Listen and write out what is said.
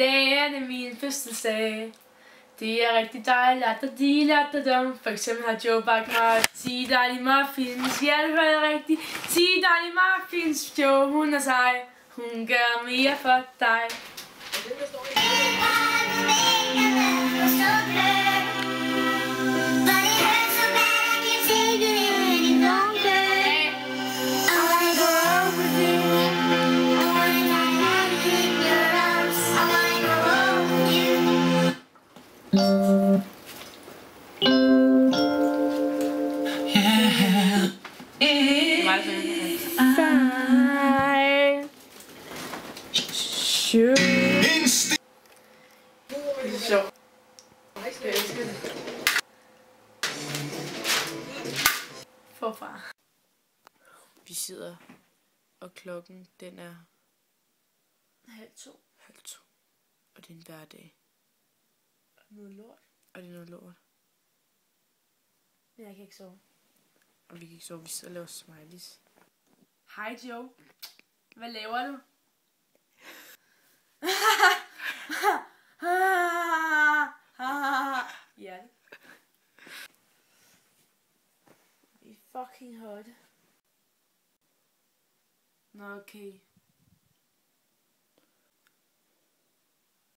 dag er det min fødselsdag. Det er rigtig dejligt, for eksempel har Joe bagt mig 10 dejlige muffins. Ja, det hører jeg rigtigt. 10 dejlige muffins. Joe, hun er sej. Hun gør mere for dig. Forfra. Vi sidder, og klokken den er 1:30. 1:30. Og det er en hverdag. Noget lort. Og det er noget lort. Men jeg kan ikke sove. Og vi kan ikke sove, vi sidder og laver smileys. Hej Joe. Hvad laver du? Ja. Vi er fucking hot. Nå, okay.